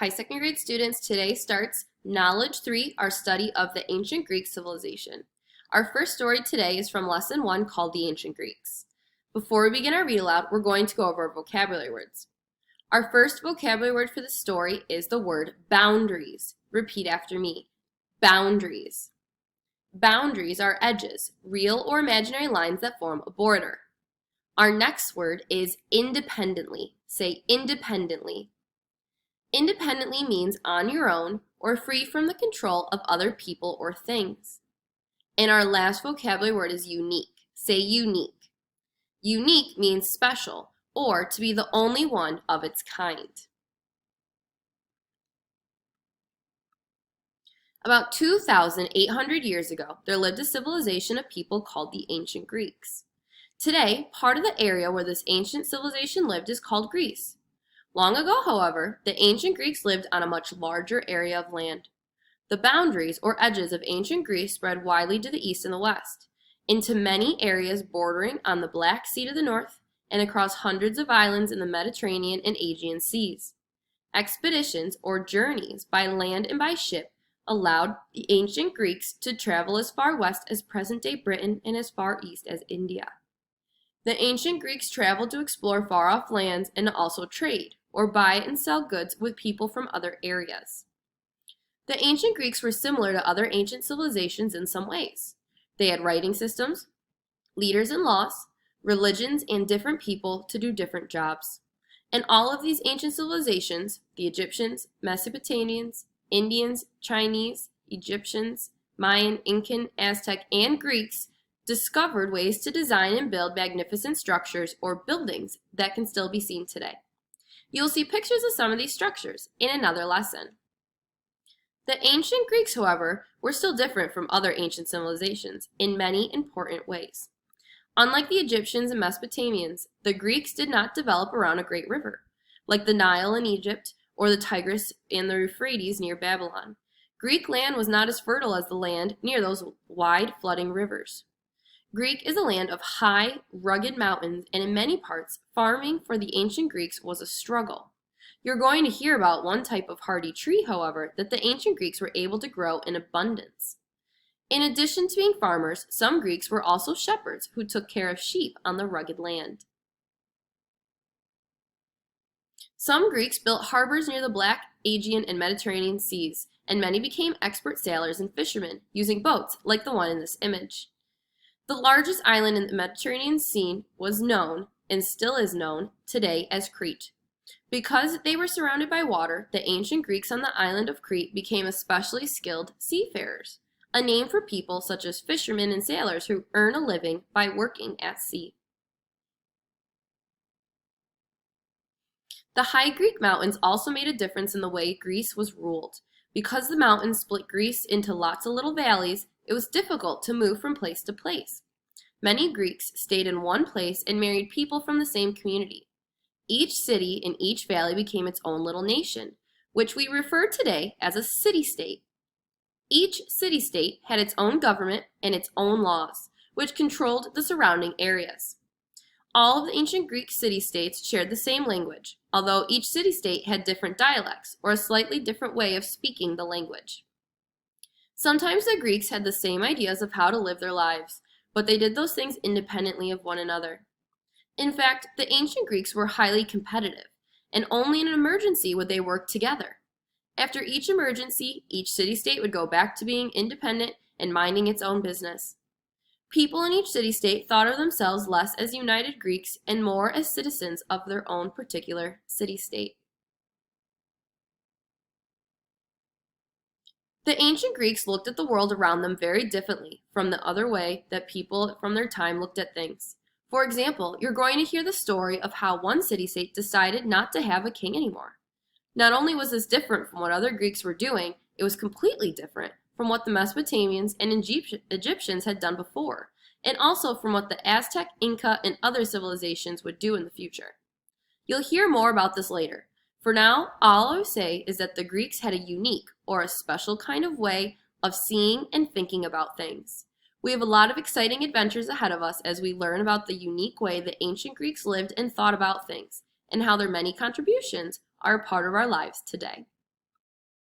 Hi, second grade students. Today starts Knowledge 3, our study of the ancient Greek civilization. Our first story today is from Lesson 1 called The Ancient Greeks. Before we begin our read aloud, we're going to go over our vocabulary words. Our first vocabulary word for the story is the word boundaries. Repeat after me. Boundaries. Boundaries are edges, real or imaginary lines that form a border. Our next word is independently. Say independently. Independently means on your own or free from the control of other people or things. And our last vocabulary word is unique. Say unique. Unique means special or to be the only one of its kind. About 2,800 years ago, there lived a civilization of people called the ancient Greeks. Today, part of the area where this ancient civilization lived is called Greece. Long ago, however, the ancient Greeks lived on a much larger area of land. The boundaries or edges of ancient Greece spread widely to the east and the west, into many areas bordering on the Black Sea to the north, and across hundreds of islands in the Mediterranean and Aegean seas. Expeditions or journeys by land and by ship allowed the ancient Greeks to travel as far west as present-day Britain and as far east as India. The ancient Greeks traveled to explore far-off lands and to also trade, or buy and sell goods with people from other areas. The ancient Greeks were similar to other ancient civilizations in some ways. They had writing systems, leaders and laws, religions, and different people to do different jobs. And all of these ancient civilizations, the Egyptians, Mesopotamians, Indians, Chinese, Egyptians, Mayan, Incan, Aztec, and Greeks, discovered ways to design and build magnificent structures or buildings that can still be seen today. You'll see pictures of some of these structures in another lesson. The ancient Greeks, however, were still different from other ancient civilizations in many important ways. Unlike the Egyptians and Mesopotamians, the Greeks did not develop around a great river, like the Nile in Egypt or the Tigris and the Euphrates near Babylon. Greek land was not as fertile as the land near those wide flooding rivers. Greek is a land of high, rugged mountains, and in many parts, farming for the ancient Greeks was a struggle. You're going to hear about one type of hardy tree, however, that the ancient Greeks were able to grow in abundance. In addition to being farmers, some Greeks were also shepherds who took care of sheep on the rugged land. Some Greeks built harbors near the Black, Aegean, and Mediterranean seas, and many became expert sailors and fishermen, using boats like the one in this image. The largest island in the Mediterranean Sea was known, and still is known, today as Crete. Because they were surrounded by water, the ancient Greeks on the island of Crete became especially skilled seafarers, a name for people such as fishermen and sailors who earn a living by working at sea. The high Greek mountains also made a difference in the way Greece was ruled. Because the mountains split Greece into lots of little valleys, it was difficult to move from place to place. Many Greeks stayed in one place and married people from the same community. Each city in each valley became its own little nation, which we refer today as a city-state. Each city-state had its own government and its own laws, which controlled the surrounding areas. All of the ancient Greek city-states shared the same language, although each city-state had different dialects or a slightly different way of speaking the language. Sometimes the Greeks had the same ideas of how to live their lives, but they did those things independently of one another. In fact, the ancient Greeks were highly competitive, and only in an emergency would they work together. After each emergency, each city-state would go back to being independent and minding its own business. People in each city-state thought of themselves less as united Greeks and more as citizens of their own particular city-state. The ancient Greeks looked at the world around them very differently from the other way that people from their time looked at things. For example, you're going to hear the story of how one city-state decided not to have a king anymore. Not only was this different from what other Greeks were doing, it was completely different from what the Mesopotamians and Egyptians had done before, and also from what the Aztec, Inca, and other civilizations would do in the future. You'll hear more about this later. For now, all I will say is that the Greeks had a unique or a special kind of way of seeing and thinking about things. We have a lot of exciting adventures ahead of us as we learn about the unique way the ancient Greeks lived and thought about things, and how their many contributions are a part of our lives today.